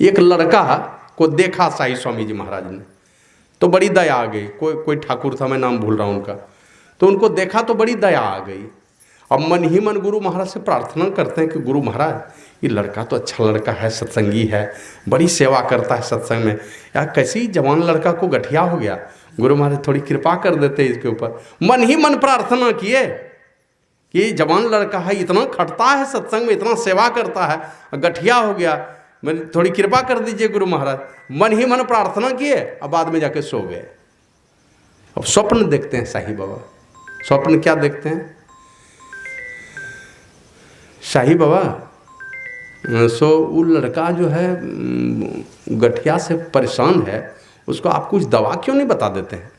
एक लड़का को देखा शाही स्वामी जी महाराज ने, तो बड़ी दया आ गई। कोई ठाकुर था, मैं नाम भूल रहा हूँ उनका, तो उनको देखा तो बड़ी दया आ गई। अब मन ही मन गुरु महाराज से प्रार्थना करते हैं कि गुरु महाराज, ये लड़का तो अच्छा लड़का है, सत्संगी है, बड़ी सेवा करता है सत्संग में, यार कैसी जवान लड़का को गठिया हो गया, गुरु महाराज थोड़ी कृपा कर देते इसके ऊपर। मन ही मन प्रार्थना किए कि जवान लड़का है, इतना खटता है सत्संग में, इतना सेवा करता है, गठिया हो गया, मैं थोड़ी कृपा कर दीजिए गुरु महाराज। मन ही मन प्रार्थना किए, अब बाद में जाके सो गए। अब स्वप्न देखते हैं शाही बाबा। स्वप्न क्या देखते हैं शाही बाबा? सो वो लड़का जो है गठिया से परेशान है, उसको आप कुछ दवा क्यों नहीं बता देते हैं?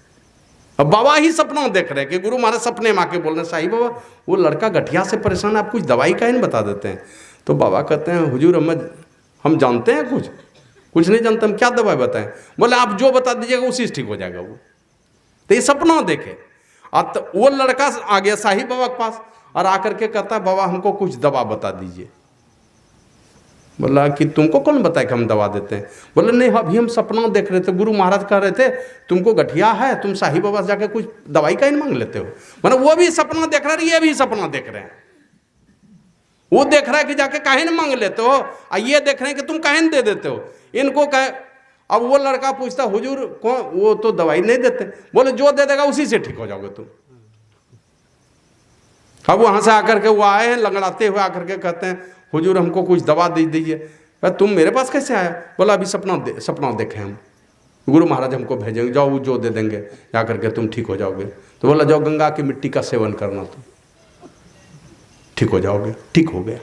अब बाबा ही सपना देख रहे हैं कि गुरु महाराज सपने में आके बोल रहे हैं, शाही बाबा वो लड़का गठिया से परेशान है, आप कुछ दवाई का ही नहीं बता देते हैं। तो बाबा कहते हैं, हुजूर हम जानते हैं कुछ नहीं जानते, हम क्या दवाई बताएं? बोले आप जो बता दीजिएगा उसी से ठीक हो जाएगा वो। तो ये सपना देखे। अब वो लड़का आ गया शाही बाबा के पास और आकर के कहता है, बाबा हमको कुछ दवा बता दीजिए। बोला कि तुमको कौन बताए कि हम दवा देते हैं? बोले नहीं, अभी हम सपना देख रहे थे, गुरु महाराज कह रहे थे तुमको गठिया है, तुम शाही बाबा से जाके कुछ दवाई का ही मांग लेते हो। मतलब वो भी सपना देख रहे हैं, ये भी सपना देख रहे हैं। वो देख रहा है कि जाके काहे न मांग लेते हो, और ये देख रहे हैं कि तुम काहे न दे देते हो इनको कहे। अब वो लड़का पूछता, हुजूर कौन, वो तो दवाई नहीं देते। बोले जो दे देगा उसी से ठीक हो जाओगे तुम। अब वहां से आकर के वो आए हैं लंगड़ाते हुए, आकर के कहते हैं, हुजूर हमको कुछ दवा दे दीजिए। तुम मेरे पास कैसे आया? बोला अभी सपना देखे हम, गुरु महाराज हमको भेजेंगे, जाओ वो जो दे देंगे जाकर के तुम ठीक हो जाओगे। तो बोला जाओ गंगा की मिट्टी का सेवन करना, तुम ठीक हो जाओगे। ठीक हो गया।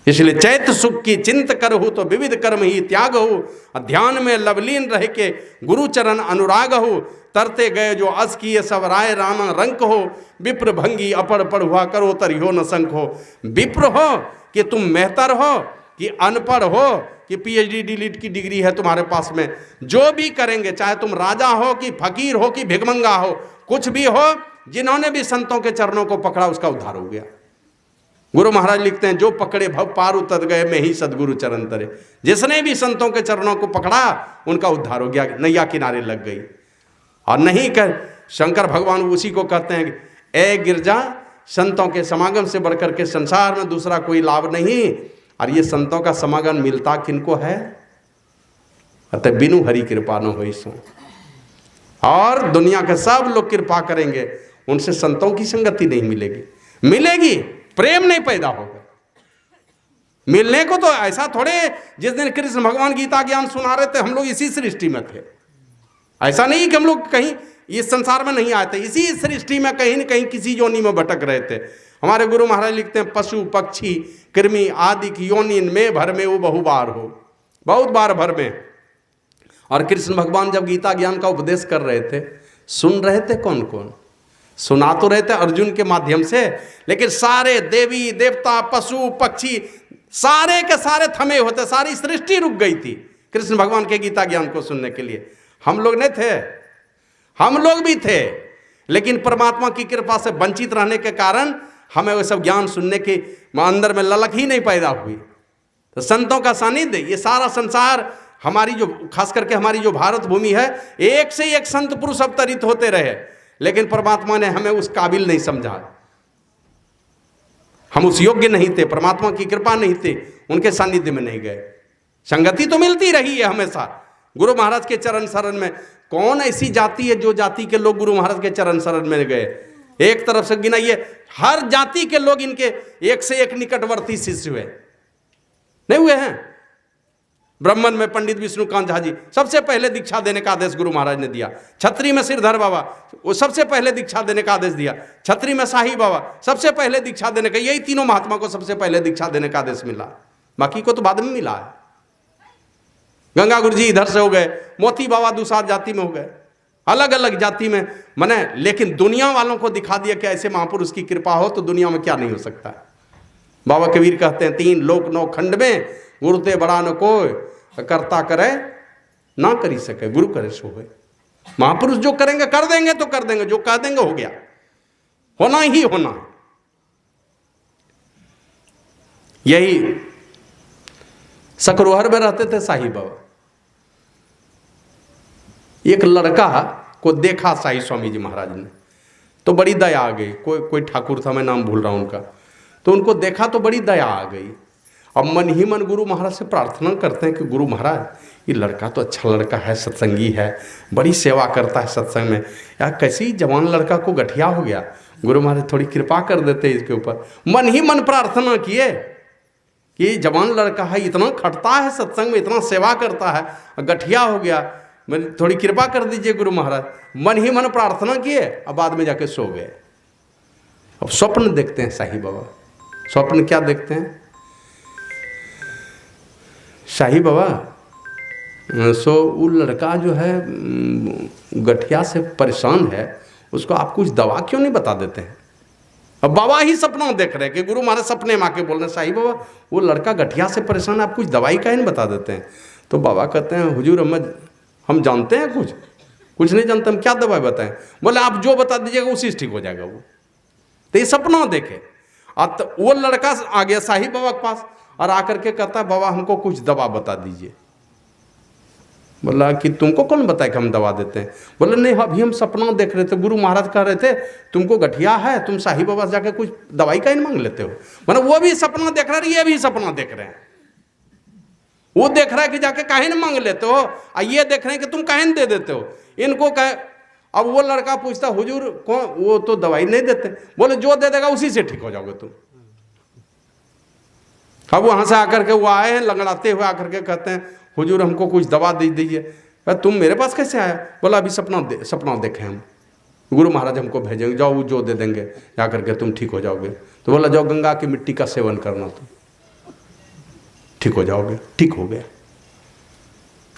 इसलिए चैत सुख की चिंत करहु तो विविध कर्म ही त्याग हो। ध्यान में लवलीन रह के गुरु चरण अनुराग हो। तरते गए जो अस किए सब राय राना रंक हो। विप्र भंगी अपड़ पढ़ हुआ करो तरियो न संक हो। विप्र हो कि तुम मेहतर हो कि अनपढ़ हो कि पीएचडी डीलिट की डिग्री है तुम्हारे पास में, जो भी करेंगे, चाहे तुम राजा हो कि फकीर हो कि भिगमंगा हो, कुछ भी हो, जिन्होंने भी संतों के चरणों को पकड़ा उसका उद्धार हो गया। गुरु महाराज लिखते हैं, जो पकड़े भव पार उतर गए मैं ही सदगुरु चरण तरे। जिसने भी संतों के चरणों को पकड़ा उनका उद्धार हो गया, नैया किनारे लग गई। और नहीं कर शंकर भगवान उसी को कहते हैं, ए गिरजा संतों के समागम से बढ़कर के संसार में दूसरा कोई लाभ नहीं। और ये संतों का समागम मिलता किनको है? अतः बिनु हरि कृपा न होई सो। और दुनिया के सब लोग कृपा करेंगे, उनसे संतों की संगति नहीं मिलेगी। मिलेगी, प्रेम नहीं पैदा होगा। मिलने को तो ऐसा थोड़े, जिस दिन कृष्ण भगवान गीता ज्ञान सुना रहे थे हम लोग इसी सृष्टि में थे। ऐसा नहीं कि हम लोग कहीं इस संसार में नहीं आए थे, इसी सृष्टि में कहीं न कहीं किसी योनि में भटक रहे थे। हमारे गुरु महाराज लिखते हैं, पशु पक्षी कृमि आदि की योनि में भर में वो बहु बार हो, बहुत बार भर में। और कृष्ण भगवान जब गीता ज्ञान का उपदेश कर रहे थे, सुन रहे थे कौन कौन? सुना तो रहे थे अर्जुन के माध्यम से, लेकिन सारे देवी देवता पशु पक्षी सारे के सारे थमे होते, सारी सृष्टि रुक गई थी कृष्ण भगवान के गीता ज्ञान को सुनने के लिए। हम लोग नहीं थे, हम लोग भी थे, लेकिन परमात्मा की कृपा से वंचित रहने के कारण हमें वो सब ज्ञान सुनने के अंदर में ललक ही नहीं पैदा हुई। तो संतों का सानिध्य, ये सारा संसार, हमारी जो खास करके हमारी जो भारत भूमि है, एक से एक संत पुरुष अवतरित होते रहे, लेकिन परमात्मा ने हमें उस काबिल नहीं समझा। हम उस योग्य नहीं थे, परमात्मा की कृपा नहीं थी, उनके सानिध्य में नहीं गए। संगति तो मिलती रही है हमेशा गुरु महाराज के चरण शरण में। कौन ऐसी जाति है जो जाति के लोग गुरु महाराज के चरण शरण में गए? एक तरफ से गिनाइए, हर जाति के लोग इनके एक से एक निकटवर्ती शिष्य हुए, नहीं हुए हैं? ब्राह्मण में पंडित विष्णुकांत झा जी सबसे पहले दीक्षा देने का आदेश गुरु महाराज ने दिया। छत्री में सिरधर बाबा, वो सबसे पहले दीक्षा देने का आदेश दिया। छत्री में शाही बाबा सबसे पहले दीक्षा देने का, यही तीनों महात्मा को सबसे पहले दीक्षा देने का आदेश मिला, बाकी को तो बाद में मिला है। गंगा गुरु जी इधर से हो गए, मोती बाबा दूसरा जाति में हो गए, अलग अलग जाति में मने, लेकिन दुनिया वालों को दिखा दिया कि ऐसे महापुरुष की कृपा हो तो दुनिया में क्या नहीं हो सकता। बाबा कबीर कहते हैं, 3 लोक 9 खंड में गुरुते बड़ा न कोई, करता करे ना करी सके, गुरु करे सो है। महापुरुष जो करेंगे कर देंगे तो कर देंगे, जो कह देंगे हो गया। होना ही होना है। यही सकरोहर में रहते थे साईं बाबा। एक लड़का को देखा साईं स्वामी जी महाराज ने, तो बड़ी दया आ गई। कोई ठाकुर था, मैं नाम भूल रहा हूं उनका, तो उनको देखा तो बड़ी दया आ गई। अब मन ही मन गुरु महाराज से प्रार्थना करते हैं कि गुरु महाराज, ये लड़का तो अच्छा लड़का है, सत्संगी है, बड़ी सेवा करता है सत्संग में, यार कैसी जवान लड़का को गठिया हो गया, गुरु महाराज थोड़ी कृपा कर देते इसके ऊपर। मन ही मन प्रार्थना किए कि जवान लड़का है, इतना खटता है सत्संग में, इतना सेवा करता है, गठिया हो गया, मैं थोड़ी कृपा कर दीजिए गुरु महाराज। मन ही मन प्रार्थना किए, अब बाद में जाके सो गए। अब स्वप्न देखते हैं साईं बाबा। स्वप्न क्या देखते हैं साईं बाबा? सो वो लड़का जो है गठिया से परेशान है, उसको आप कुछ दवा क्यों नहीं बता देते हैं? अब बाबा ही सपना देख रहे हैं कि गुरु महाराज सपने में आके बोल रहे हैं साईं बाबा वो लड़का गठिया से परेशान है, आप कुछ दवाई का ही नहीं बता देते हैं। तो बाबा कहते हैं हुजूर हम जानते हैं कुछ नहीं जानते, हम क्या दवाई बताएं? बोले आप जो बता दीजिएगा उसी से ठीक हो जाएगा वो। तो ये सपना देखे। तो वो लड़का आ गया साईं बाबा के पास और आकर के कहता है बाबा हमको कुछ दवा बता दीजिए। बोला कि तुमको कौन बताए कि हम दवा देते हैं? बोले नहीं, अभी हम सपना देख रहे थे, गुरु महाराज कह रहे थे तुमको गठिया है, तुम साईं बाबा से जाके कुछ दवाई का ही मांग लेते हो। मतलब वो भी सपना देख रहे हैं, ये भी सपना देख रहे हैं। वो देख रहा है कि जाके काहे न मांग लेते हो, और ये देख रहे हैं कि तुम काहे न दे देते हो इनको कहे। अब वो लड़का पूछता हुजूर कौन, वो तो दवाई नहीं देते। बोले जो दे देगा उसी से ठीक हो जाओगे तुम। अब वहां से आकर के वो आए हैं लंगड़ाते हुए, आकर के कहते हैं हुजूर हमको कुछ दवा दे दीजिए। तुम मेरे पास कैसे आया? बोला अभी सपना देखे हम, गुरु महाराज हमको भेजेंगे, जाओ वो जो दे देंगे जाकर के तुम ठीक हो जाओगे। तो बोला जाओ गंगा की मिट्टी का सेवन करना, तुम ठीक हो जाओगे। ठीक हो गया।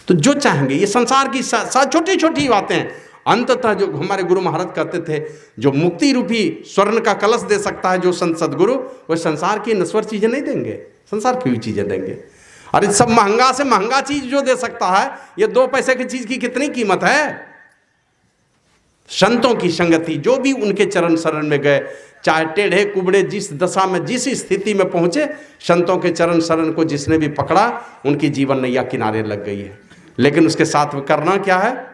तो जो चाहेंगे, ये संसार की छोटी छोटी बातें अंततः जो हमारे गुरु महाराज कहते थे, जो मुक्ति रूपी स्वर्ण का कलश दे सकता है जो संत सदगुरु, वो संसार की नश्वर चीजें नहीं देंगे, संसार की भी चीजें देंगे। अरे सब महंगा से महंगा चीज जो दे सकता है, ये 2 पैसे की चीज की कितनी कीमत है? संतों की संगति, जो भी उनके चरण शरण में गए, चाहे टेढ़े कुबड़े जिस दशा में जिस स्थिति में पहुंचे, संतों के चरण शरण को जिसने भी पकड़ा, उनकी जीवन नैया किनारे लग गई है। लेकिन उसके साथ में करना क्या है?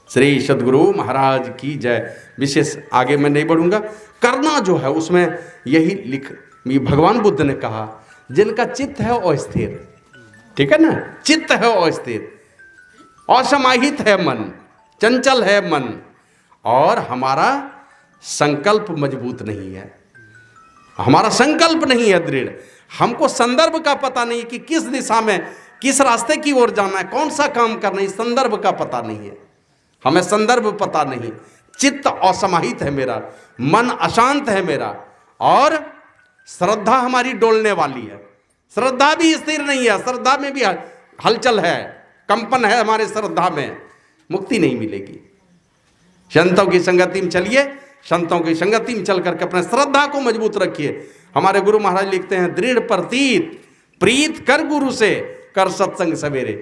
श्री सद्गुरु महाराज की जय। विशेष आगे मैं नहीं बढ़ूंगा। करना जो है उसमें यही ये भगवान बुद्ध ने कहा, जिनका चित्त है अस्थिर, ठीक है ना, चित्त है अस्थिर, असमाहित है मन, चंचल है मन, और हमारा संकल्प मजबूत नहीं है, हमारा संकल्प नहीं है दृढ़, हमको संदर्भ का पता नहीं कि किस दिशा में, किस रास्ते की ओर जाना है, कौन सा काम करना है, संदर्भ का पता नहीं है, हमें संदर्भ पता नहीं, चित्त असमाहित है मेरा, मन अशांत है मेरा, और श्रद्धा हमारी डोलने वाली है, श्रद्धा भी स्थिर नहीं है, श्रद्धा में भी हलचल है, कंपन है हमारे श्रद्धा में, मुक्ति नहीं मिलेगी। संतों की संगति में चलिए, संतों की संगति में चल करके अपने श्रद्धा को मजबूत रखिए। हमारे गुरु महाराज लिखते हैं, दृढ़ प्रतीत प्रीत कर गुरु से कर सत्संग सवेरे।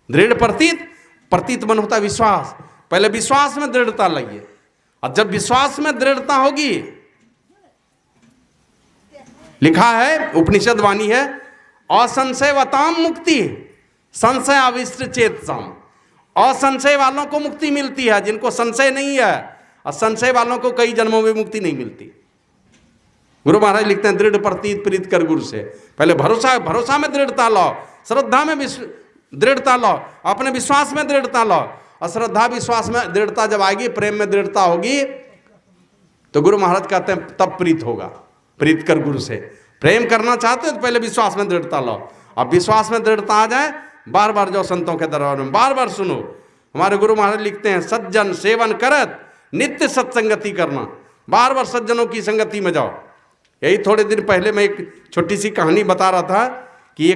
दृढ़ प्रतीत मन होता है विश्वास, पहले विश्वास में दृढ़ता लाइए, और जब विश्वास में दृढ़ता होगी, लिखा है उपनिषद वाणी है, असंशयवताम मुक्ति संशय अविष्ट चेतसाम। असंशय वालों को मुक्ति मिलती है, जिनको संशय नहीं है, और संशय वालों को कई जन्मों में मुक्ति नहीं मिलती। गुरु महाराज लिखते हैं, दृढ़ प्रतीत प्रीत कर गुरु से। पहले भरोसा में दृढ़ता लाओ, श्रद्धा में दृढ़ता लाओ, अपने विश्वास में दृढ़ता लाओ, और श्रद्धा विश्वास में दृढ़ता जब आएगी, प्रेम में दृढ़ता होगी, तो गुरु महाराज कहते हैं तब प्रीत होगा। प्रीत कर गुरु से। प्रेम करना चाहते हो तो पहले विश्वास में दृढ़ता लाओ, अब विश्वास में दृढ़ता आ जाए, बार बार जाओ संतों के दरबार में, बार बार सुनो। हमारे गुरु महाराज लिखते हैं, सज्जन सेवन करत नित्य सत्संगति करना, बार बार सज्जनों की संगति में जाओ। यही थोड़े दिन पहले मैं एक छोटी सी कहानी बता रहा था कि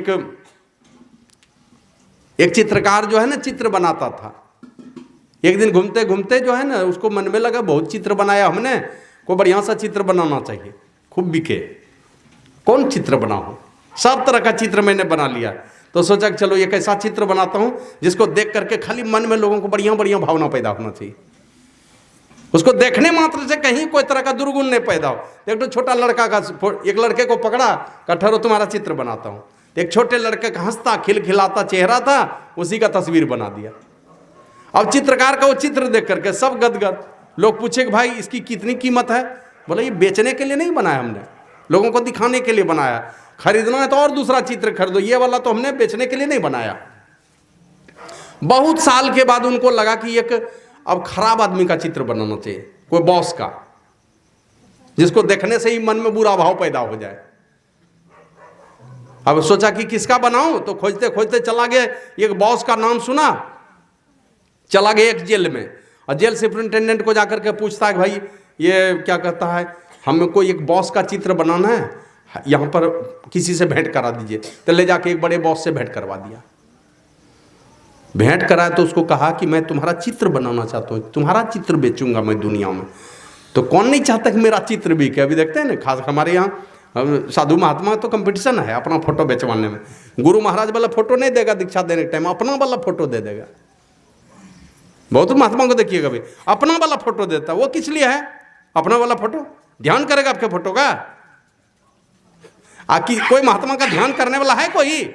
एक चित्रकार जो है ना, चित्र बनाता था। एक दिन घूमते घूमते जो है ना, उसको मन में लगा बहुत चित्र बनाया हमने, कोई बढ़िया सा चित्र बनाना चाहिए, खूब बिके, कौन चित्र बनाऊं? सब तरह का चित्र मैंने बना लिया। तो सोचा कि चलो एक ऐसा चित्र बनाता हूं जिसको देख करके खाली मन में लोगों को बढ़िया बढ़िया भावना पैदा होना चाहिए। उसको देखने मात्र से कहीं कोई तरह का दुर्गुण नहीं पैदा हो। एक तो छोटा लड़का का, एक लड़के को पकड़ा, कहा ठहरो तुम्हारा चित्र बनाता हूँ। एक छोटे लड़के का हंसता खिलखिलाता चेहरा था, उसी का तस्वीर बना दिया। अब चित्रकार का वो चित्र देख करके सब गदगद। लोग पूछे कि भाई इसकी कितनी कीमत है? बोले ये बेचने के लिए नहीं बनाया हमने, लोगों को दिखाने के लिए बनाया। खरीदना है तो और दूसरा चित्र खरीदो, ये वाला तो हमने बेचने के लिए नहीं बनाया। बहुत साल के बाद उनको लगा कि एक अब खराब आदमी का चित्र बनाना चाहिए, कोई बॉस का, जिसको देखने से ही मन में बुरा भाव पैदा हो जाए। अब सोचा कि किसका बनाऊं, तो खोजते खोजते चला गया, एक बॉस का नाम सुना, चला गया एक जेल में, और जेल सुपरिटेंडेंट को जाकर के पूछता है भाई ये क्या कहता है, हमको एक बॉस का चित्र बनाना है, यहाँ पर किसी से भेंट करा दीजिए। तो ले जाके एक बड़े बॉस से भेंट करवा दिया। भेंट कराया तो उसको कहा कि मैं तुम्हारा चित्र बनाना चाहता हूँ, तुम्हारा चित्र बेचूंगा मैं दुनिया में। तो कौन नहीं चाहता कि मेरा चित्र बिके? अभी देखते हैं ना, खास हमारे यहाँ साधु महात्मा तो कंपटीशन है अपना फोटो बेचवाने में। गुरु महाराज वाला फोटो नहीं देगा दीक्षा देने के टाइम, अपना वाला फोटो दे देगा। बहुत महात्मा को देखिएगा भाई, अपना वाला फोटो देता। वो किस लिए है अपना वाला फोटो? ध्यान करेगा आपके फोटो का? कोई महात्मा का ध्यान करने वाला है कोई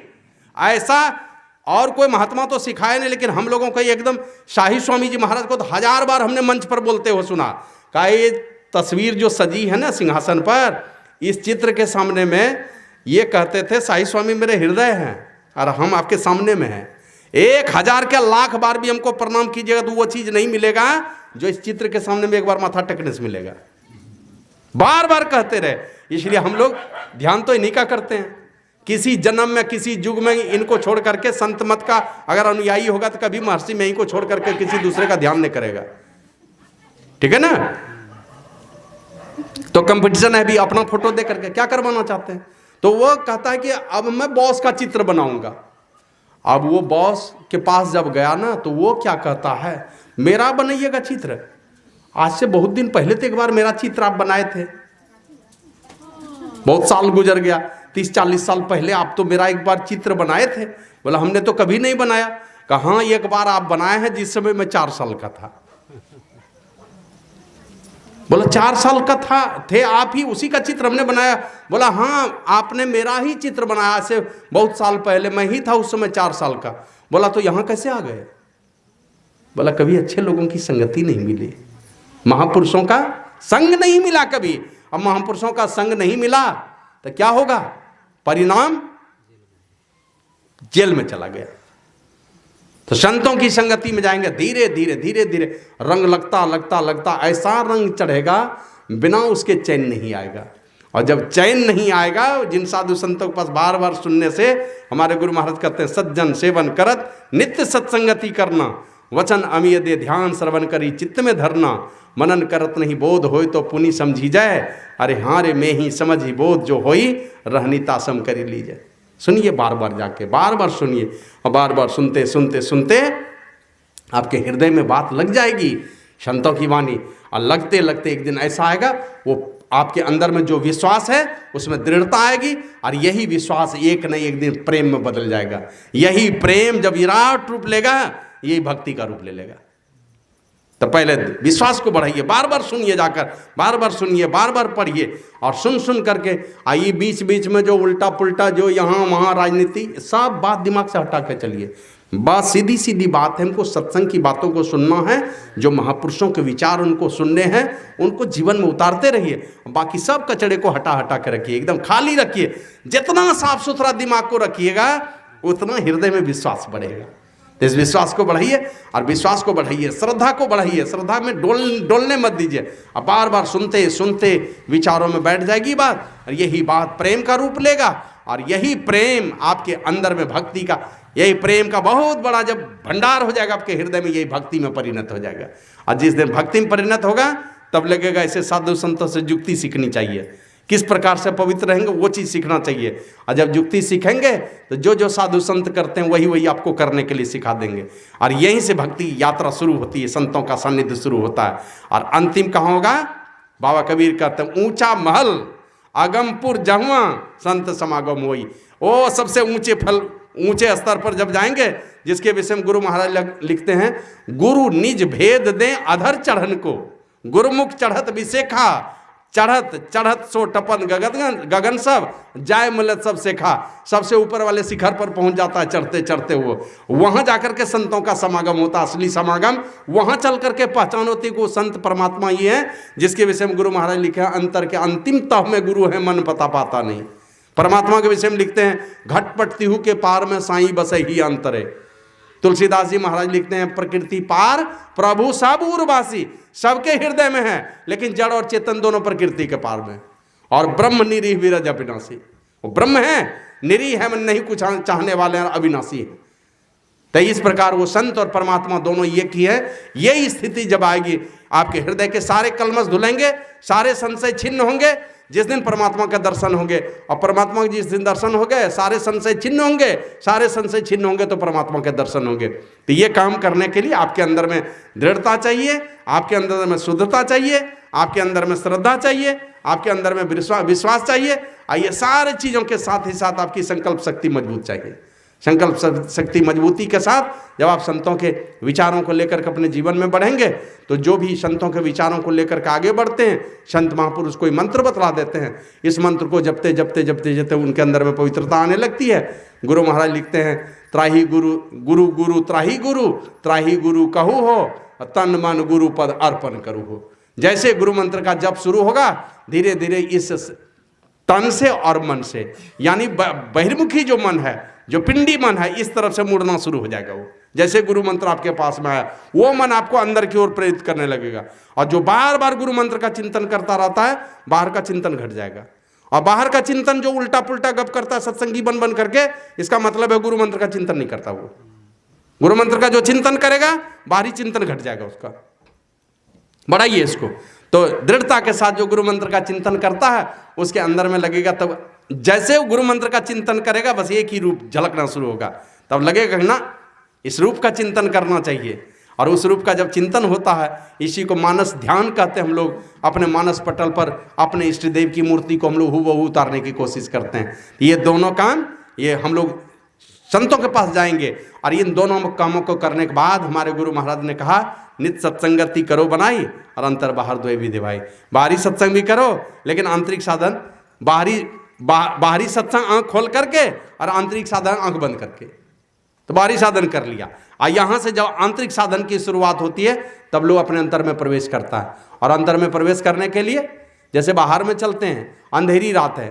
ऐसा? और कोई महात्मा तो सिखाए नहीं, लेकिन हम लोगों को एकदम शाही स्वामी जी महाराज को तो 1000 बार हमने मंच पर बोलते हो सुना। कहा ये तस्वीर जो सजी है ना सिंहासन पर, इस चित्र के सामने में ये कहते थे शाही स्वामी मेरे हृदय हैं और हम आपके सामने में हैं। 1000 के लाख बार भी हमको प्रणाम कीजिएगा तो वो चीज नहीं मिलेगा जो इस चित्र के सामने में एक बार माथा टेकने से मिलेगा। बार बार कहते रहे, इसलिए हम लोग ध्यान तो इन्हीं का करते हैं। किसी जन्म में किसी युग में इनको छोड़ करके संत मत का अगर अनुयायी होगा तो कभी महर्षि में ही को छोड़ करके किसी दूसरे का ध्यान नहीं करेगा। ठीक है ना? तो कंपटीशन है भी, अपना फोटो दे करके क्या करवाना चाहते हैं? तो वो कहता है कि अब मैं बॉस का चित्र बनाऊंगा। अब वो बॉस के पास जब गया ना, तो वो क्या कहता है, मेरा बनाइएगा चित्र? आज से बहुत दिन पहले तो एक बार मेरा चित्र आप बनाए थे, बहुत साल गुजर गया, 30-40 साल पहले आप तो मेरा एक बार चित्र बनाए थे। बोला हमने तो कभी नहीं बनाया। कहा एक बार आप बनाए हैं जिस समय मैं 4 साल का था। बोला 4 साल का थे आप ही, उसी का चित्र हमने बनाया? बोला हाँ आपने मेरा ही चित्र बनाया से बहुत साल पहले, मैं ही था उस समय 4 साल का। बोला तो यहाँ कैसे आ गए? बोला कभी अच्छे लोगों की संगति नहीं मिली, महापुरुषों का संग नहीं मिला कभी। अब महापुरुषों का संग नहीं मिला तो क्या होगा? परिणाम जेल में चला गया। तो संतों की संगति में जाएंगे, धीरे धीरे धीरे धीरे रंग लगता लगता लगता ऐसा रंग चढ़ेगा बिना उसके चैन नहीं आएगा। और जब चैन नहीं आएगा, जिन साधु संतों के पास बार बार सुनने से हमारे गुरु महाराज कहते हैं सज्जन सेवन करत नित्य सत्संगति करना, वचन अमीय दे ध्यान श्रवण करी चित्त में धरना, मनन करत नहीं बोध होय तो पुनि समझी जाए, अरे हाँ रे में ही समझ ही बोध जो होई रहनी तासम करी लीजिए। सुनिए बार बार जाके, बार बार सुनिए, और बार बार सुनते सुनते सुनते आपके हृदय में बात लग जाएगी संतों की वाणी। और लगते लगते एक दिन ऐसा आएगा, वो आपके अंदर में जो विश्वास है उसमें दृढ़ता आएगी, और यही विश्वास एक न एक दिन प्रेम में बदल जाएगा। यही प्रेम जब विराट रूप लेगा, यही भक्ति का रूप ले लेगा। तो पहले विश्वास को बढ़ाइए, बार बार सुनिए जाकर, बार बार सुनिए, बार बार पढ़िए, और सुन सुन करके आइए बीच बीच में जो उल्टा पुल्टा जो यहाँ वहाँ राजनीति सब बात दिमाग से हटा के चलिए। बात सीधी सीधी बात है, हमको सत्संग की बातों को सुनना है, जो महापुरुषों के विचार उनको सुनने हैं, उनको जीवन में उतारते रहिए। बाकी सब कचड़े को हटा हटा के रखिए, एकदम खाली रखिए। जितना साफ सुथरा दिमाग को रखिएगा उतना हृदय में विश्वास बढ़ेगा। तो इस विश्वास को बढ़ाइए, और विश्वास को बढ़ाइए, श्रद्धा को बढ़ाइए, श्रद्धा में डोलने मत दीजिए। अब बार बार सुनते सुनते विचारों में बैठ जाएगी बात, और यही बात प्रेम का रूप लेगा, और यही प्रेम आपके अंदर में भक्ति का, यही प्रेम का बहुत बड़ा जब भंडार हो जाएगा आपके हृदय में, यही भक्ति में परिणत हो जाएगा। और जिस दिन भक्ति में परिणत होगा तब लगेगा ऐसे साधु संतों से युक्ति सीखनी चाहिए, किस प्रकार से पवित्र रहेंगे वो चीज़ सीखना चाहिए। और जब युक्ति सीखेंगे तो जो जो साधु संत करते हैं वही वही आपको करने के लिए सिखा देंगे, और यहीं से भक्ति यात्रा शुरू होती है, संतों का सानिध्य शुरू होता है। और अंतिम कहाँ होगा? बाबा कबीर कहते हैं ऊंचा महल अगमपुर जहुआ संत समागम होई। ओ सबसे ऊंचे फल, ऊंचे स्तर पर जब जाएंगे, जिसके विषय में गुरु महाराज लिखते हैं, गुरु निज भेद दें अधर चढ़न को, गुरुमुख चढ़त विशेखा, चढ़त चढ़त सो टपन गगन गगन सब, जाय मिलत सब सेखा। सबसे ऊपर वाले शिखर पर पहुंच जाता है चढ़ते चढ़ते वो, वहां जाकर के संतों का समागम होता, असली समागम वहां चल करके पहचान होती को संत परमात्मा ही है, जिसके विषय में गुरु महाराज लिखे हैं, अंतर के अंतिम तह में गुरु है, मन पता पाता नहीं। परमात्मा के विषय में लिखते हैं, घटपट तिहु के पार में साई बसे ही अंतरे। तुलसीदास जी महाराज लिखते हैं, प्रकृति पार प्रभु सब उर्वासी, सबके हृदय में है, लेकिन जड़ और चेतन दोनों प्रकृति के पार में। और ब्रह्म निरीह विरज अविनाशी, वो ब्रह्म है, निरीह है, मन नहीं कुछ चाहने वाले हैं, अविनाशी है। तो इस प्रकार वो संत और परमात्मा दोनों एक ही है। यही स्थिति जब आएगी, आपके हृदय के सारे कलमश धुलेंगे, सारे संशय छिन्न होंगे, जिस दिन परमात्मा का दर्शन होंगे। और परमात्मा के जिस दिन दर्शन हो गए, सारे संशय छिन्न होंगे, सारे संशय छिन्न होंगे तो परमात्मा के दर्शन होंगे। तो ये काम करने के लिए आपके अंदर में दृढ़ता चाहिए, आपके अंदर में शुद्धता चाहिए, आपके अंदर में श्रद्धा चाहिए, आपके अंदर में विश्वास चाहिए। और ये सारे चीज़ों के साथ ही साथ आपकी संकल्प शक्ति मजबूत चाहिए। संकल्प शक्ति मजबूती के साथ जब आप संतों के विचारों को लेकर के अपने जीवन में बढ़ेंगे, तो जो भी संतों के विचारों को लेकर के आगे बढ़ते हैं, संत महापुरुष कोई मंत्र बतला देते हैं, इस मंत्र को जपते जपते जपते जपते उनके अंदर में पवित्रता आने लगती है। गुरु महाराज लिखते हैं, त्राही गुरु गुरु गुरु त्राही गुरु कहू हो, तन मन गुरु पद अर्पण करू हो। जैसे गुरु मंत्र का जप शुरू होगा, धीरे धीरे इस तन से और मन से, यानी बहिर्मुखी जो मन है, जो पिंडी मन है, इस तरफ से मुड़ना शुरू हो जाएगा। वो जैसे गुरु मंत्र आपके पास में आया, वो मन आपको अंदर की ओर प्रेरित करने लगेगा। और जो बार बार गुरु मंत्र का चिंतन करता रहता है, बाहर का चिंतन घट जाएगा। और बाहर का चिंतन जो उल्टा पुल्टा गप करता है सत्संगी बन बन करके, इसका मतलब है गुरु मंत्र का चिंतन नहीं करता। वो गुरु मंत्र का जो चिंतन करेगा, बाहरी चिंतन घट जाएगा उसका। बढ़ाइए इसको। तो दृढ़ता के साथ जो गुरु मंत्र का चिंतन करता है, उसके अंदर में लगेगा, तब जैसे वो गुरु मंत्र का चिंतन करेगा, बस एक ही रूप झलकना शुरू होगा, तब लगेगा ना इस रूप का चिंतन करना चाहिए। और उस रूप का जब चिंतन होता है, इसी को मानस ध्यान कहते हैं। हम लोग अपने मानस पटल पर अपने इष्ट देव की मूर्ति को हम लोग हूबहू उतारने की कोशिश करते हैं। ये दोनों काम, ये हम लोग संतों के पास जाएंगे, और इन दोनों कामों को करने के बाद हमारे गुरु महाराज ने कहा, नित्य सत्संगति करो बनाई, और अंतर बाहर द्वय भी दिवाई। बाहरी सत्संग भी करो, लेकिन आंतरिक साधन, बाहरी सत्संग आंख खोल करके और आंतरिक साधन आंख बंद करके। तो बाहरी साधन कर लिया, और यहाँ से जब आंतरिक साधन की शुरुआत होती है, तब लोग अपने अंतर में प्रवेश करता है। और अंतर में प्रवेश करने के लिए जैसे बाहर में चलते हैं, अंधेरी रात है,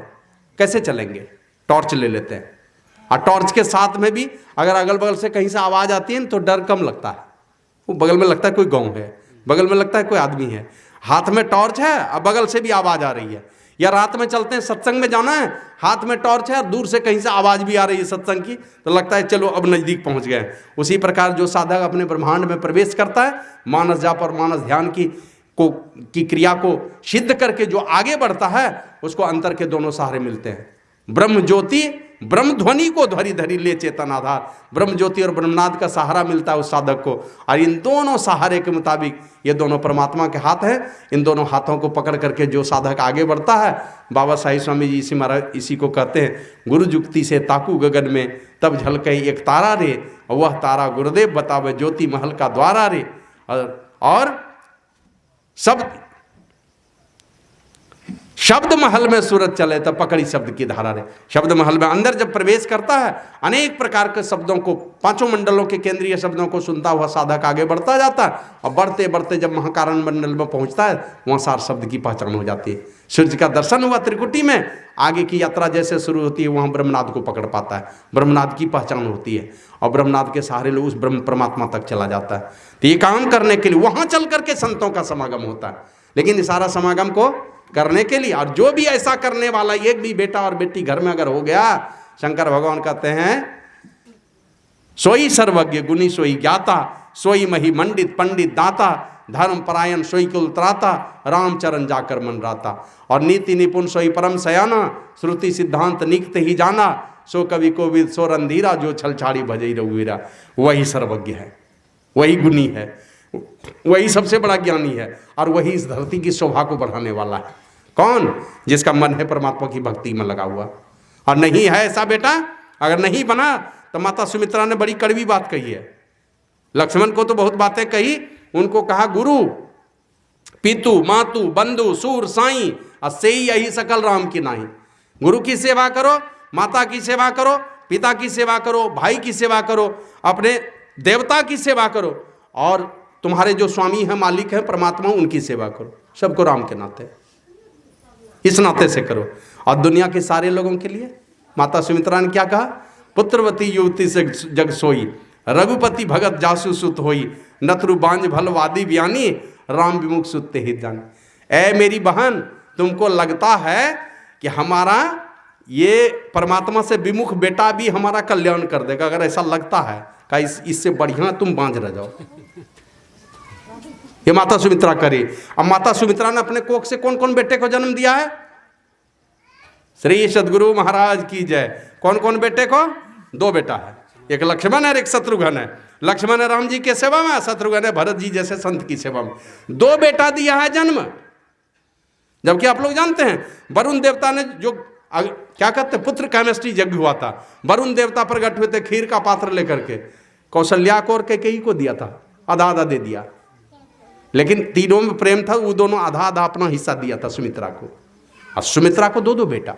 कैसे चलेंगे? टॉर्च ले लेते हैं, और टॉर्च के साथ में भी अगर अगल बगल से कहीं से आवाज़ आती है तो डर कम लगता है। वो बगल में लगता है कोई गाँव है, बगल में लगता है कोई आदमी है, हाथ में टॉर्च है और बगल से भी आवाज़ आ रही है। या रात में चलते हैं, सत्संग में जाना है, हाथ में टॉर्च है और दूर से कहीं से आवाज़ भी आ रही है सत्संग की, तो लगता है चलो अब नज़दीक पहुंच गए। उसी प्रकार जो साधक अपने ब्रह्मांड में प्रवेश करता है, मानस जाप और मानस ध्यान की क्रिया को सिद्ध करके जो आगे बढ़ता है, उसको अंतर के दोनों सहारे मिलते हैं। ब्रह्म ज्योति, ब्रह्म ध्वनि को धरी धरी ले चेतन आधार, ब्रह्म ज्योति और ब्रह्मनाद का सहारा मिलता है उस साधक को। और इन दोनों सहारे के मुताबिक, ये दोनों परमात्मा के हाथ हैं, इन दोनों हाथों को पकड़ करके जो साधक आगे बढ़ता है, बाबा साहिब स्वामी जी इसी महाराज इसी को कहते हैं, गुरु जुक्ति से ताकू गगन में, तब झलके एक तारा रे, और वह तारा गुरुदेव बतावे ज्योति महल का द्वारा रे। और शब्द महल में सूरज चले तब पकड़ी शब्द की धारा रे। शब्द महल में अंदर जब प्रवेश करता है, अनेक प्रकार के शब्दों को, पांचों मंडलों के केंद्रीय शब्दों को सुनता हुआ साधक आगे बढ़ता जाता है। और बढ़ते बढ़ते जब महाकारण मंडल में पहुंचता है, वहां सार शब्द की पहचान हो जाती है। सूर्य का दर्शन हुआ त्रिकुटी में, आगे की यात्रा जैसे शुरू होती है, वहां ब्रह्मनाद को पकड़ पाता है, ब्रह्मनाद की पहचान होती है, और ब्रह्मनाद के सहारे लोग उस ब्रह्म परमात्मा तक चला जाता है। तो ये काम करने के लिए वहां चल करके संतों का समागम होता है। लेकिन इस सारा समागम को करने के लिए, और जो भी ऐसा करने वाला, एक भी बेटा और बेटी घर में अगर हो गया, शंकर भगवान कहते हैं, सोई सर्वज्ञ गुणी सोई ज्ञाता, सोई मही मंडित पंडित दाता, धर्म परायण सोई कुल त्राता, रामचरण जाकर मन राता। और नीति निपुण सोई परम सयाना, श्रुति सिद्धांत निकट ही जाना, सो कवि कोविद सो रंधीरा, जो छलछाड़ी भजई रघुवीरा। वही सर्वज्ञ है, वही गुणी है, वही सबसे बड़ा ज्ञानी है, और वही इस धरती की शोभा को बढ़ाने वाला है। कौन? जिसका मन है परमात्मा की भक्ति में लगा हुआ। और नहीं है ऐसा बेटा, अगर नहीं बना, तो माता सुमित्रा ने बड़ी कड़वी बात कही है। लक्ष्मण को तो बहुत बातें कही, उनको कहा गुरु पितु मातु बंधु सूर साई से यही सकल राम की नाही। गुरु की सेवा करो, माता की सेवा करो, पिता की सेवा करो, भाई की सेवा करो, अपने देवता की सेवा करो, और तुम्हारे जो स्वामी हैं, मालिक हैं, परमात्मा, उनकी सेवा करो। सबको राम के नाते, इस नाते से करो। और दुनिया के सारे लोगों के लिए माता सुमित्रा ने क्या कहा? पुत्रवती युवती से जग सोई, रघुपति भगत जासु सुत होई, नथरु बांझ भल वादी बयानी, राम विमुख सुते हित जान। ऐ मेरी बहन, तुमको लगता है कि हमारा ये परमात्मा से विमुख बेटा भी हमारा कल्याण कर देगा? अगर ऐसा लगता है का इससे बढ़िया तुम बांझ रह जाओ। ये माता सुमित्रा करे। अब माता सुमित्रा ने अपने कोख से कौन कौन बेटे को जन्म दिया है? श्री सद्गुरु महाराज की जय। कौन कौन बेटे को? 2 बेटा है, एक लक्ष्मण है और एक शत्रुघ्न है। लक्ष्मण है राम जी के सेवा में, शत्रुघ्न है भरत जी जैसे संत की सेवा में। 2 बेटा दिया है जन्म। जबकि आप लोग जानते हैं वरुण देवता ने जो क्या कहते हैं पुत्र केमिस्ट्री यज्ञ हुआ था, वरुण देवता प्रकट हुए थे खीर का पात्र लेकर के, कौशल्या को और कैकेयी को दिया था, आधा आधा दे दिया। लेकिन तीनों में प्रेम था, वो दोनों आधा आधा अपना हिस्सा दिया था सुमित्रा को। और सुमित्रा को 2 बेटा,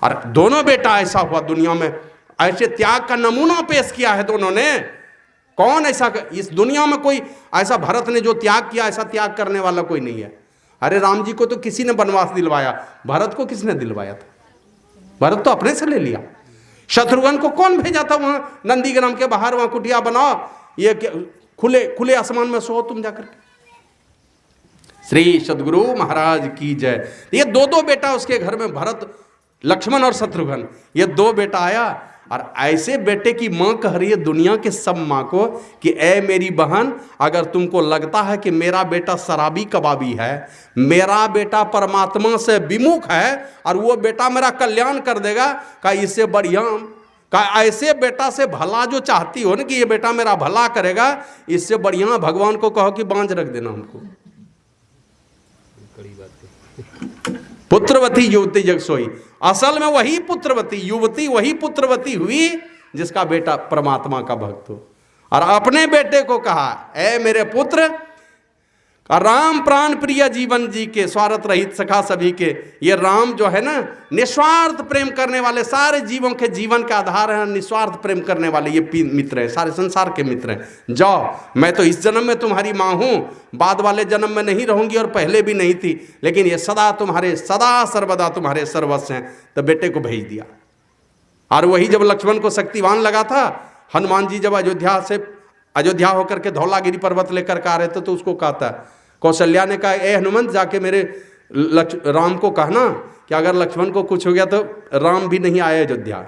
और दोनों बेटा ऐसा हुआ दुनिया में, ऐसे त्याग का नमूना पेश किया है दोनों ने। कौन ऐसा इस दुनिया में कोई ऐसा, भरत ने जो त्याग किया ऐसा त्याग करने वाला कोई नहीं है। अरे राम जी को तो किसी ने वनवास दिलवाया, भरत को किसने दिलवाया था? भरत तो अपने से ले लिया। शत्रुघ्न को कौन भेजा था वहां नंदीग्राम के बाहर, वहां कुटिया बनाओ, ये खुले खुले आसमान में सो तुम जाकर के। श्री सद्गुरु महाराज की जय। ये 2 बेटा उसके घर में, भरत, लक्ष्मण और शत्रुघ्न, ये 2 बेटा आया। और ऐसे बेटे की मां कह रही है दुनिया के सब मां को कि ऐ मेरी बहन, अगर तुमको लगता है कि मेरा बेटा शराबी कबाबी है, मेरा बेटा परमात्मा से विमुख है और वो बेटा मेरा कल्याण कर देगा, का इससे बढ़िया, का ऐसे बेटा से भला जो चाहती हो ना कि ये बेटा मेरा भला करेगा, इससे बढ़िया भगवान को कहो कि बांझ रख देना हमको। पुत्रवती युवती जग सोई। असल में वही पुत्रवती युवती, वही पुत्रवती हुई जिसका बेटा परमात्मा का भक्त हो। और अपने बेटे को कहा, ऐ मेरे पुत्र, राम प्राण प्रिय जीवन जी के, स्वार्थ रहित सखा सभी के। ये राम जो है ना, निस्वार्थ प्रेम करने वाले, सारे जीवों के जीवन का आधार है, निस्वार्थ प्रेम करने वाले ये मित्र हैं, सारे संसार के मित्र हैं। जाओ, मैं तो इस जन्म में तुम्हारी माँ हूँ, बाद वाले जन्म में नहीं रहूंगी और पहले भी नहीं थी, लेकिन ये सदा तुम्हारे, सदा सर्वदा तुम्हारे सर्वस्व हैं। तो बेटे को भेज दिया। और वही जब लक्ष्मण को शक्तिवान लगा था, हनुमान जी जब अयोध्या होकर के धौलागिरी पर्वत लेकर के आ रहे थे, तो उसको कहा था, कौशल्या ने कहा, ए हनुमंत, जाके मेरे राम को कहना कि अगर लक्ष्मण को कुछ हो गया तो राम भी नहीं आए अयोध्या।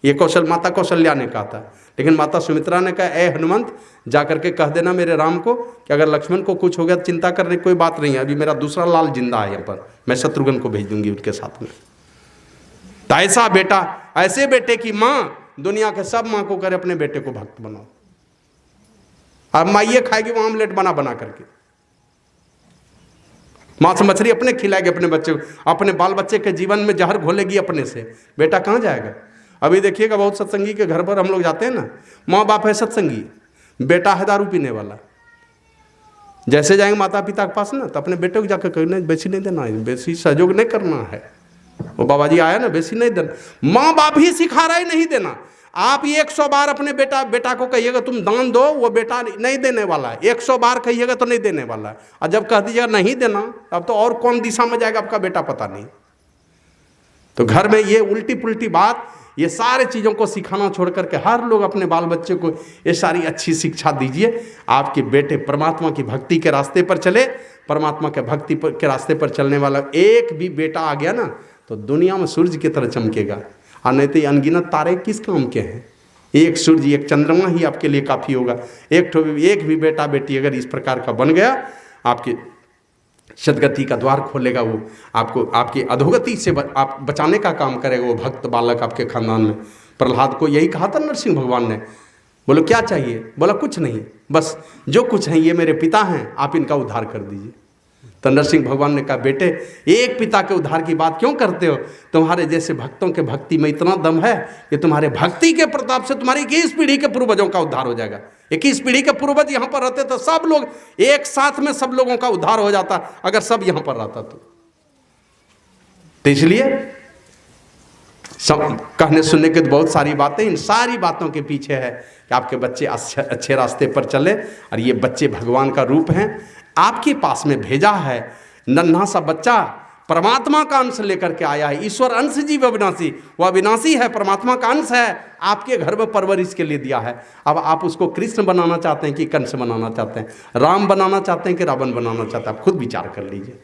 ये माता कौशल्या ने कहा था। लेकिन माता सुमित्रा ने कहा, ए हनुमंत, जाकर के कह देना मेरे राम को कि अगर लक्ष्मण को कुछ हो गया चिंता करने की कोई बात नहीं है, अभी मेरा दूसरा लाल जिंदा है यहाँ पर, मैं शत्रुघ्न को भेज दूंगी उनके साथ में। तो ऐसा बेटा, ऐसे बेटे की माँ दुनिया के सब माँ को करे अपने बेटे को भक्त बनाओ। अब माइये खाएगी वो आमलेट बना बना करके, मांस मछली अपने खिलाएगी अपने बच्चे को, अपने बाल बच्चे के जीवन में जहर घोलेगी अपने से। बेटा कहाँ जाएगा? अभी देखिएगा बहुत सत्संगी के घर पर हम लोग जाते हैं ना, माँ बाप है सत्संगी, बेटा है दारू पीने वाला। जैसे जाएंगे माता पिता के पास ना, तो अपने बेटे को जाकर कहना बेसी नहीं देना है, बेसी सहयोग नहीं करना है। वो बाबा जी आया ना, बेसी नहीं देना। माँ बाप ही सिखा रहे नहीं देना। आप 100 बार अपने बेटा को कहिएगा तुम दान दो, वो बेटा नहीं देने वाला है। 100 बार कहिएगा तो नहीं देने वाला है। और जब कह दीजिएगा नहीं देना, अब तो और कौन दिशा में जाएगा आपका बेटा पता नहीं। तो घर में ये उल्टी पुल्टी बात, ये सारे चीज़ों को सिखाना छोड़ करके हर लोग अपने बाल बच्चे को ये सारी अच्छी शिक्षा दीजिए। आपके बेटे परमात्मा की भक्ति के रास्ते पर चले। परमात्मा के भक्ति के रास्ते पर चलने वाला एक भी बेटा आ गया ना, तो दुनिया में सूर्य की तरह चमकेगा। और नहीं तो अनगिनत तारे किस काम के हैं? एक सूर्य, एक चंद्रमा ही आपके लिए काफ़ी होगा। एक भी बेटा बेटी अगर इस प्रकार का बन गया, आपके सदगति का द्वार खोलेगा। वो आपको आपकी अधोगति से आप बचाने का काम करेगा। वो भक्त बालक आपके खानदान में। प्रहलाद को यही कहा था नरसिंह भगवान ने। बोलो क्या चाहिए? बोला कुछ नहीं, बस जो कुछ है ये मेरे पिता हैं, आप इनका उद्धार कर दीजिए। तो नरसिंह भगवान ने कहा, बेटे एक पिता के उद्धार की बात क्यों करते हो? तुम्हारे जैसे भक्तों के भक्ति में इतना दम है कि तुम्हारे भक्ति के प्रताप से तुम्हारी 21 पीढ़ी के पूर्वजों का उद्धार हो जाएगा। 21 पीढ़ी के पूर्वज यहाँ पर रहते तो सब लोग एक साथ में सब लोगों का उद्धार हो जाता, अगर सब यहाँ पर रहता तो इसलिए सब कहने सुनने के तो बहुत सारी बातें, इन सारी बातों के पीछे है कि आपके बच्चे अच्छे रास्ते पर चले। और ये बच्चे भगवान का रूप हैं, आपके पास में भेजा है। नन्हा सा बच्चा परमात्मा का अंश लेकर के आया है। ईश्वर अंश जीव अविनाशी, वह अविनाशी है, परमात्मा का अंश है, आपके घर में परवरिश के लिए दिया है। अब आप उसको कृष्ण बनाना चाहते हैं कि कंस बनाना चाहते हैं, राम बनाना चाहते हैं कि रावण बनाना चाहते हैं? आप खुद विचार कर लीजिए।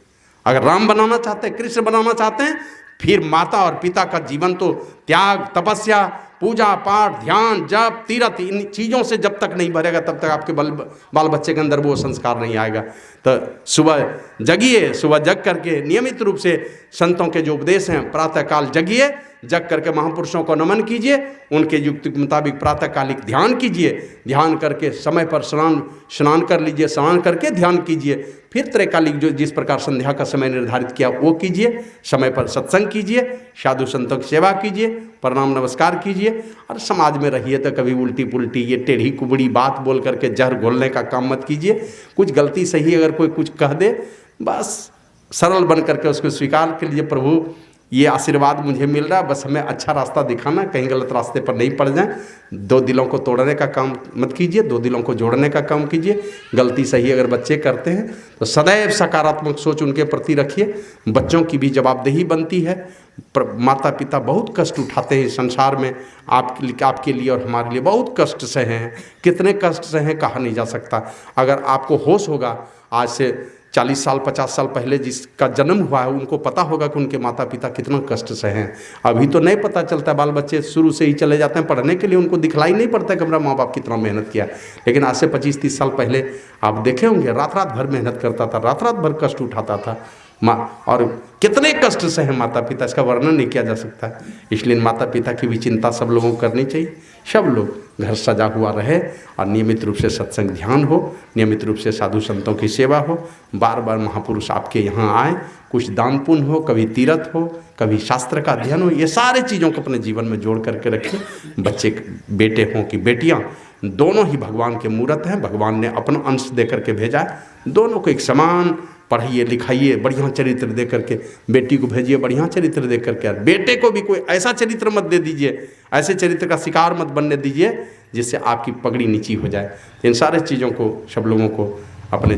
अगर राम बनाना चाहते हैं, कृष्ण बनाना चाहते हैं, फिर माता और पिता का जीवन तो त्याग, तपस्या, पूजा पाठ, ध्यान, जप, तीर्थ, इन चीज़ों से जब तक नहीं भरेगा तब तक आपके बाल बच्चे के अंदर वो संस्कार नहीं आएगा। तो सुबह जगिए, सुबह जग करके नियमित रूप से संतों के जो उपदेश हैं प्रातःकाल जगिए, जग करके महापुरुषों को नमन कीजिए, उनके युक्ति के मुताबिक प्रातःकालिक ध्यान कीजिए, ध्यान करके समय पर स्नान कर लीजिए, स्नान करके ध्यान कीजिए, फिर त्रैकालिक जो जिस प्रकार संध्या का समय निर्धारित किया वो कीजिए, समय पर सत्संग कीजिए, साधु संतों की सेवा कीजिए, प्रणाम नमस्कार कीजिए, और समाज में रहिए तो कभी उल्टी पुल्टी ये टेढ़ी कुबड़ी बात बोल करके जहर घोलने का काम मत कीजिए। कुछ गलती सही अगर कोई कुछ कह दे, बस सरल बन करके उसको स्वीकार कर लीजिए, प्रभु ये आशीर्वाद मुझे मिल रहा है, बस हमें अच्छा रास्ता दिखाना, कहीं गलत रास्ते पर नहीं पड़ जाएं। दो दिलों को तोड़ने का काम मत कीजिए, दो दिलों को जोड़ने का काम कीजिए। गलती सही अगर बच्चे करते हैं तो सदैव सकारात्मक सोच उनके प्रति रखिए। बच्चों की भी जवाबदेही बनती है। माता पिता बहुत कष्ट उठाते हैं संसार में, आपके लिए और हमारे लिए बहुत कष्ट सहे हैं। कितने कष्ट सहे हैं कहा नहीं जा सकता। अगर आपको होश होगा, आज से 40 साल 50 साल पहले जिसका जन्म हुआ है उनको पता होगा कि उनके माता पिता कितना कष्ट सहे हैं। अभी तो नहीं पता चलता, बाल बच्चे शुरू से ही चले जाते हैं पढ़ने के लिए, उनको दिखलाई नहीं पड़ता कि हमारा माँ बाप कितना मेहनत किया। लेकिन आज से 25-30 साल पहले आप देखे होंगे, रात रात भर मेहनत करता था, रात रात भर कष्ट उठाता था माँ, और कितने कष्ट से हैं माता पिता, इसका वर्णन नहीं किया जा सकता। इसलिए माता पिता की भी चिंता सब लोगों को करनी चाहिए। सब लोग घर सजा हुआ रहे और नियमित रूप से सत्संग ध्यान हो, नियमित रूप से साधु संतों की सेवा हो, बार बार महापुरुष आपके यहाँ आए, कुछ दान पुण्य हो, कभी तीर्थ हो, कभी शास्त्र का अध्ययन हो, ये सारे चीज़ों को अपने जीवन में जोड़ करके रखें। बच्चे बेटे हों कि बेटियाँ, दोनों ही भगवान के मूर्त हैं। भगवान ने अपना अंश दे करके भेजा है, दोनों को एक समान पढ़ाइए लिखाइए, बढ़िया चरित्र दे करके। बेटी को भेजिए बढ़िया चरित्र दे करके, बेटे को भी कोई ऐसा चरित्र मत दे दीजिए, ऐसे चरित्र का शिकार मत बनने दीजिए जिससे आपकी पगड़ी नीची हो जाए। इन सारे चीज़ों को सब लोगों को अपने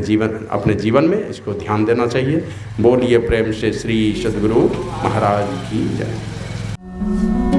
जीवन में इसको ध्यान देना चाहिए। बोलिए प्रेम से श्री सद्गुरु महाराज की जय।